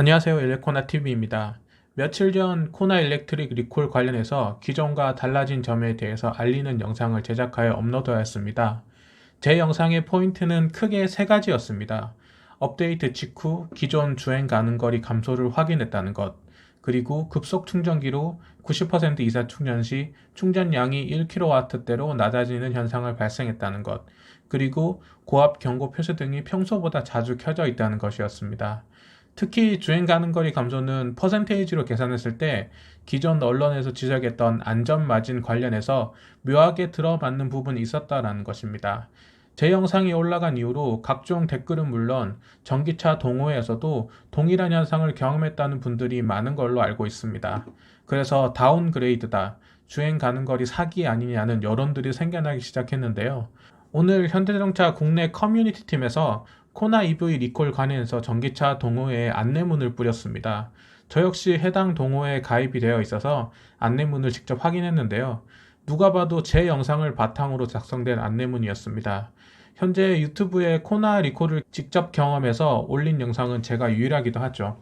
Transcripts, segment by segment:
안녕하세요. 일레코나TV입니다. 며칠 전 코나 일렉트릭 리콜 관련해서 기존과 달라진 점에 대해서 알리는 영상을 제작하여 업로드하였습니다. 제 영상의 포인트는 크게 세 가지였습니다. 업데이트 직후 기존 주행 가능 거리 감소를 확인했다는 것, 그리고 급속 충전기로 90% 이상 충전 시 충전량이 1kW대로 낮아지는 현상을 발생했다는 것, 그리고 고압 경고 표시 등이 평소보다 자주 켜져 있다는 것이었습니다. 특히 주행 가능 거리 감소는 퍼센테이지로 계산했을 때 기존 언론에서 지적했던 안전 마진 관련해서 묘하게 들어맞는 부분이 있었다라는 것입니다. 제 영상이 올라간 이후로 각종 댓글은 물론 전기차 동호회에서도 동일한 현상을 경험했다는 분들이 많은 걸로 알고 있습니다. 그래서 다운그레이드다, 주행 가능 거리 사기 아니냐는 여론들이 생겨나기 시작했는데요. 오늘 현대자동차 국내 커뮤니티 팀에서 코나 EV 리콜 관련해서 전기차 동호회에 안내문을 뿌렸습니다. 저 역시 해당 동호회에 가입이 되어 있어서 안내문을 직접 확인했는데요. 누가 봐도 제 영상을 바탕으로 작성된 안내문이었습니다. 현재 유튜브에 코나 리콜을 직접 경험해서 올린 영상은 제가 유일하기도 하죠.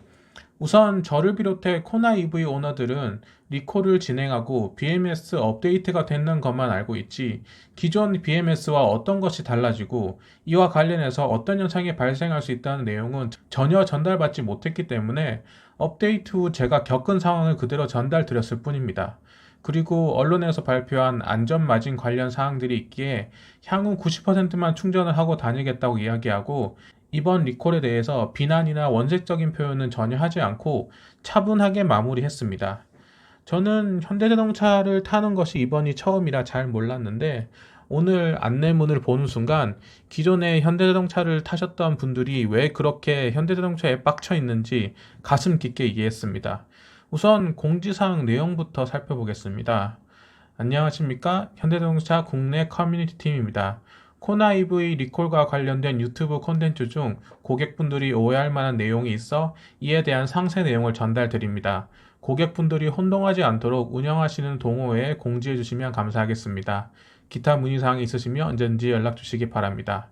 우선 저를 비롯해 코나 EV 오너들은 리콜을 진행하고 BMS 업데이트가 됐는 것만 알고 있지 기존 BMS와 어떤 것이 달라지고 이와 관련해서 어떤 현상이 발생할 수 있다는 내용은 전혀 전달받지 못했기 때문에 업데이트 후 제가 겪은 상황을 그대로 전달드렸을 뿐입니다. 그리고 언론에서 발표한 안전마진 관련 사항들이 있기에 향후 90%만 충전을 하고 다니겠다고 이야기하고 이번 리콜에 대해서 비난이나 원색적인 표현은 전혀 하지 않고 차분하게 마무리했습니다. 저는 현대자동차를 타는 것이 이번이 처음이라 잘 몰랐는데 오늘 안내문을 보는 순간 기존에 현대자동차를 타셨던 분들이 왜 그렇게 현대자동차에 빡쳐 있는지 가슴 깊게 이해했습니다. 우선 공지사항 내용부터 살펴보겠습니다. 안녕하십니까? 현대자동차 국내 커뮤니티 팀입니다. 코나 EV 리콜과 관련된 유튜브 콘텐츠 중 고객분들이 오해할 만한 내용이 있어 이에 대한 상세 내용을 전달드립니다. 고객분들이 혼동하지 않도록 운영하시는 동호회에 공지해 주시면 감사하겠습니다. 기타 문의사항이 있으시면 언제든지 연락 주시기 바랍니다.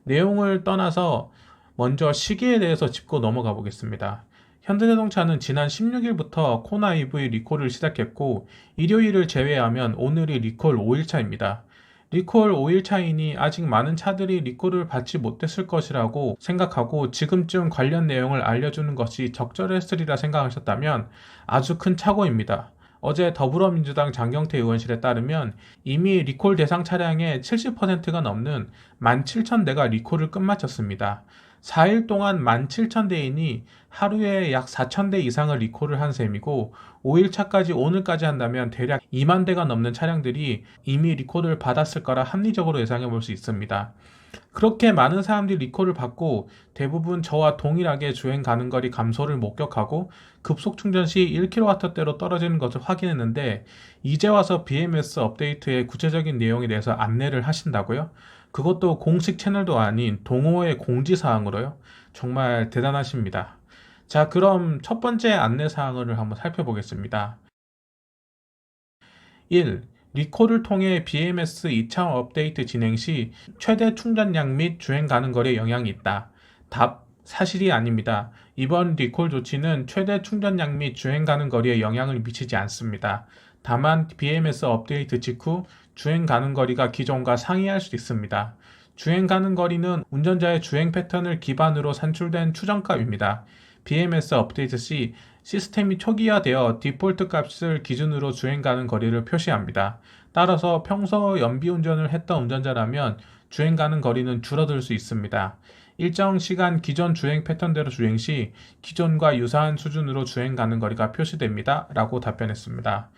내용을 떠나서 먼저 시기에 대해서 짚고 넘어가 보겠습니다. 현대자동차는 지난 16일부터 코나 EV 리콜을 시작했고 일요일을 제외하면 오늘이 리콜 5일차입니다. 리콜 5일차이니 아직 많은 차들이 리콜을 받지 못했을 것이라고 생각하고 지금쯤 관련 내용을 알려주는 것이 적절했으리라 생각하셨다면 아주 큰 착오입니다. 어제 더불어민주당 장경태 의원실에 따르면 이미 리콜 대상 차량의 70%가 넘는 17,000대가 리콜을 끝마쳤습니다. 4일 동안 17,000대이니 하루에 약 4,000대 이상을 리콜을 한 셈이고 5일차까지 오늘까지 한다면 대략 2만 대가 넘는 차량들이 이미 리콜을 받았을 거라 합리적으로 예상해 볼 수 있습니다. 그렇게 많은 사람들이 리콜을 받고 대부분 저와 동일하게 주행 가능 거리 감소를 목격하고 급속 충전 시 1kW대로 떨어지는 것을 확인했는데 이제 와서 BMS 업데이트의 구체적인 내용에 대해서 안내를 하신다고요? 그것도 공식 채널도 아닌 동호회 공지사항으로요? 정말 대단하십니다. 자, 그럼 첫 번째 안내사항을 한번 살펴보겠습니다. 1. 리콜을 통해 BMS 2차 업데이트 진행 시 최대 충전량 및 주행 가능 거리에 영향이 있다. 답. 사실이 아닙니다. 이번 리콜 조치는 최대 충전량 및 주행 가능 거리에 영향을 미치지 않습니다. 다만 BMS 업데이트 직후 주행 가능 거리가 기존과 상이할 수 있습니다. 주행 가능 거리는 운전자의 주행 패턴을 기반으로 산출된 추정값입니다. BMS 업데이트 시 시스템이 초기화되어 디폴트 값을 기준으로 주행 가능 거리를 표시합니다. 따라서 평소 연비 운전을 했던 운전자라면 주행 가능 거리는 줄어들 수 있습니다. 일정 시간 기존 주행 패턴대로 주행 시 기존과 유사한 수준으로 주행 가능 거리가 표시됩니다. 라고 답변했습니다.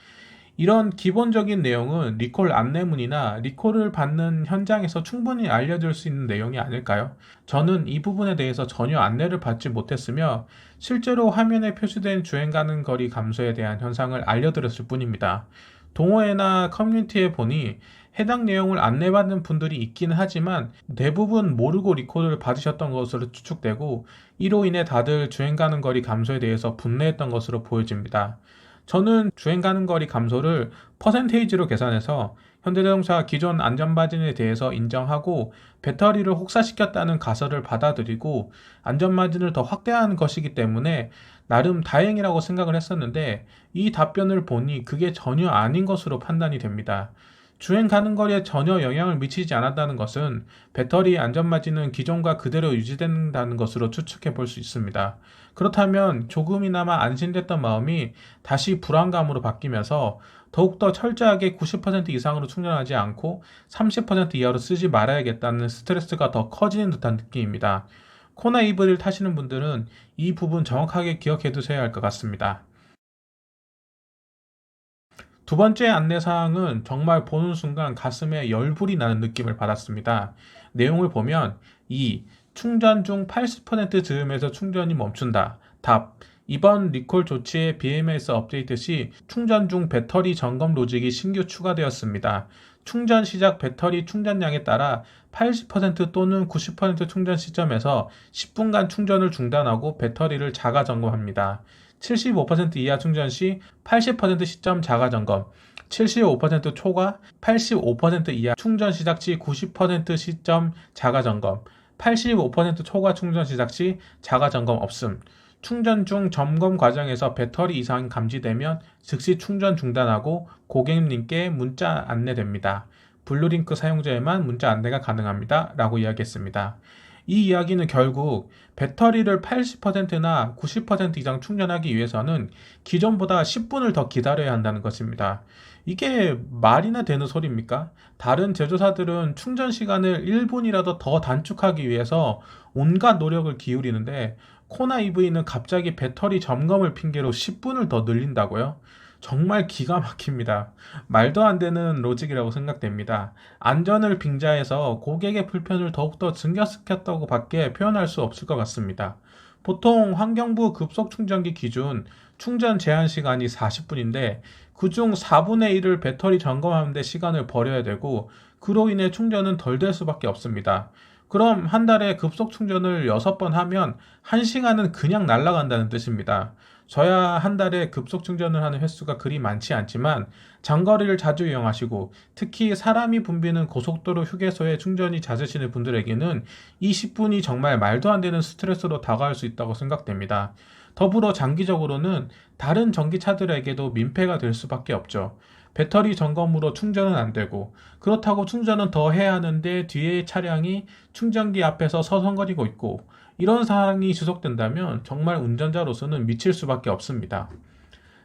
이런 기본적인 내용은 리콜 안내문이나 리콜을 받는 현장에서 충분히 알려줄 수 있는 내용이 아닐까요? 저는 이 부분에 대해서 전혀 안내를 받지 못했으며 실제로 화면에 표시된 주행 가능 거리 감소에 대한 현상을 알려드렸을 뿐입니다. 동호회나 커뮤니티에 보니 해당 내용을 안내받는 분들이 있기는 하지만 대부분 모르고 리콜을 받으셨던 것으로 추측되고 이로 인해 다들 주행 가능 거리 감소에 대해서 분노했던 것으로 보여집니다. 저는 주행 가는 거리 감소를 퍼센테이지로 계산해서 현대자동차 기존 안전마진에 대해서 인정하고 배터리를 혹사시켰다는 가설을 받아들이고 안전마진을 더 확대하는 것이기 때문에 나름 다행이라고 생각을 했었는데 이 답변을 보니 그게 전혀 아닌 것으로 판단이 됩니다. 주행 가는 거리에 전혀 영향을 미치지 않았다는 것은 배터리 안전마진은 기존과 그대로 유지된다는 것으로 추측해 볼 수 있습니다. 그렇다면 조금이나마 안심됐던 마음이 다시 불안감으로 바뀌면서 더욱더 철저하게 90% 이상으로 충전하지 않고 30% 이하로 쓰지 말아야겠다는 스트레스가 더 커지는 듯한 느낌입니다. 코나 EV를 타시는 분들은 이 부분 정확하게 기억해 두셔야 할 것 같습니다. 두 번째 안내사항은 정말 보는 순간 가슴에 열불이 나는 느낌을 받았습니다. 내용을 보면 충전 중 80% 즈음에서 충전이 멈춘다. 답. 이번 리콜 조치의 BMS 업데이트 시 충전 중 배터리 점검 로직이 신규 추가되었습니다. 충전 시작 배터리 충전량에 따라 80% 또는 90% 충전 시점에서 10분간 충전을 중단하고 배터리를 자가 점검합니다. 75% 이하 충전 시 80% 시점 자가 점검, 75% 초과 85% 이하 충전 시작 시 90% 시점 자가 점검, 85% 초과 충전 시작 시 자가 점검 없음. 충전 중 점검 과정에서 배터리 이상이 감지되면 즉시 충전 중단하고 고객님께 문자 안내됩니다. 블루링크 사용자에만 문자 안내가 가능합니다. 라고 이야기했습니다. 이 이야기는 결국 배터리를 80%나 90% 이상 충전하기 위해서는 기존보다 10분을 더 기다려야 한다는 것입니다. 이게 말이나 되는 소리입니까? 다른 제조사들은 충전 시간을 1분이라도 더 단축하기 위해서 온갖 노력을 기울이는데 코나 EV는 갑자기 배터리 점검을 핑계로 10분을 더 늘린다고요? 정말 기가 막힙니다. 말도 안 되는 로직이라고 생각됩니다. 안전을 빙자해서 고객의 불편을 더욱더 증가시켰다고 밖에 표현할 수 없을 것 같습니다. 보통 환경부 급속 충전기 기준 충전 제한 시간이 40분인데 그중 4분의 1을 배터리 점검하는 데 시간을 버려야 되고 그로 인해 충전은 덜 될 수밖에 없습니다. 그럼 한 달에 급속 충전을 6번 하면 1시간은 그냥 날아간다는 뜻입니다. 저야 한 달에 급속 충전을 하는 횟수가 그리 많지 않지만 장거리를 자주 이용하시고 특히 사람이 붐비는 고속도로 휴게소에 충전이 잦으시는 분들에게는 이 10분이 정말 말도 안 되는 스트레스로 다가올 수 있다고 생각됩니다. 더불어 장기적으로는 다른 전기차들에게도 민폐가 될 수밖에 없죠. 배터리 점검으로 충전은 안 되고 그렇다고 충전은 더 해야 하는데 뒤에 차량이 충전기 앞에서 서성거리고 있고 이런 상황이 지속된다면 정말 운전자로서는 미칠 수밖에 없습니다.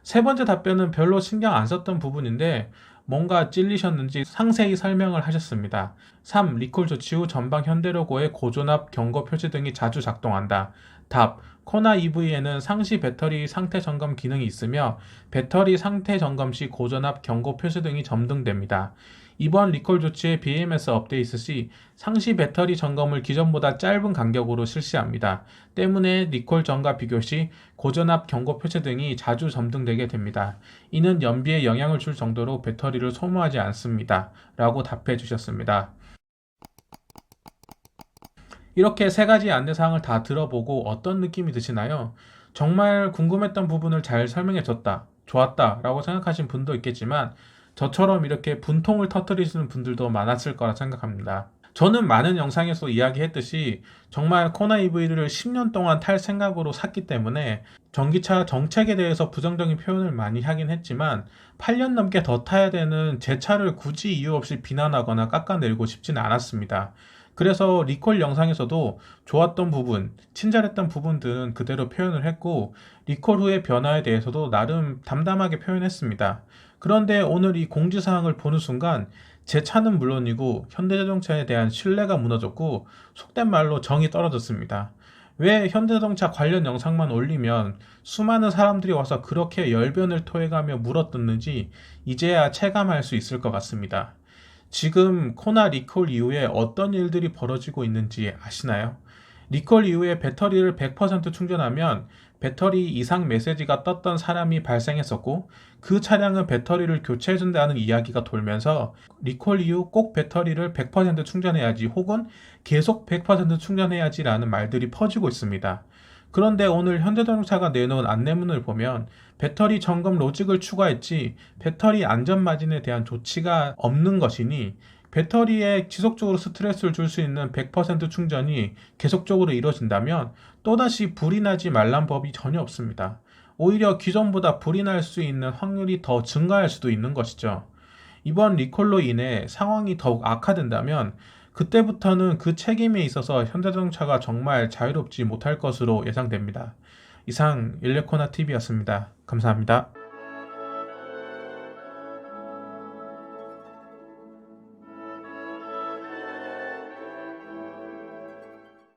세 번째 답변은 별로 신경 안 썼던 부분인데 뭔가 찔리셨는지 상세히 설명을 하셨습니다. 3. 리콜 조치 후 전방 현대로고의 고전압 경고 표시 등이 자주 작동한다. 답. 코나 EV에는 상시 배터리 상태 점검 기능이 있으며 배터리 상태 점검 시 고전압 경고 표시 등이 점등됩니다. 이번 리콜 조치의 BMS 업데이트 시 상시 배터리 점검을 기존보다 짧은 간격으로 실시합니다. 때문에 리콜 전과 비교 시 고전압 경고 표시 등이 자주 점등되게 됩니다. 이는 연비에 영향을 줄 정도로 배터리를 소모하지 않습니다. 라고 답해 주셨습니다. 이렇게 세 가지 안내사항을 다 들어보고 어떤 느낌이 드시나요? 정말 궁금했던 부분을 잘 설명해 줬다, 좋았다 라고 생각하신 분도 있겠지만 저처럼 이렇게 분통을 터뜨리시는 분들도 많았을 거라 생각합니다. 저는 많은 영상에서 이야기했듯이 정말 코나 EV를 10년 동안 탈 생각으로 샀기 때문에 전기차 정책에 대해서 부정적인 표현을 많이 하긴 했지만 8년 넘게 더 타야 되는 제 차를 굳이 이유 없이 비난하거나 깎아내리고 싶지는 않았습니다. 그래서 리콜 영상에서도 좋았던 부분, 친절했던 부분들은 그대로 표현을 했고 리콜 후의 변화에 대해서도 나름 담담하게 표현했습니다. 그런데 오늘 이 공지사항을 보는 순간 제 차는 물론이고 현대자동차에 대한 신뢰가 무너졌고 속된 말로 정이 떨어졌습니다. 왜 현대자동차 관련 영상만 올리면 수많은 사람들이 와서 그렇게 열변을 토해가며 물어뜯는지 이제야 체감할 수 있을 것 같습니다. 지금 코나 리콜 이후에 어떤 일들이 벌어지고 있는지 아시나요? 리콜 이후에 배터리를 100% 충전하면 배터리 이상 메시지가 떴던 사람이 발생했었고 그 차량은 배터리를 교체해준다는 이야기가 돌면서 리콜 이후 꼭 배터리를 100% 충전해야지 혹은 계속 100% 충전해야지라는 말들이 퍼지고 있습니다. 그런데 오늘 현대자동차가 내놓은 안내문을 보면 배터리 점검 로직을 추가했지 배터리 안전 마진에 대한 조치가 없는 것이니 배터리에 지속적으로 스트레스를 줄 수 있는 100% 충전이 계속적으로 이루어진다면 또다시 불이 나지 말란 법이 전혀 없습니다. 오히려 기존보다 불이 날 수 있는 확률이 더 증가할 수도 있는 것이죠. 이번 리콜로 인해 상황이 더욱 악화된다면 그때부터는 그 책임에 있어서 현대자동차가 정말 자유롭지 못할 것으로 예상됩니다. 이상 일레코나 TV였습니다. 감사합니다.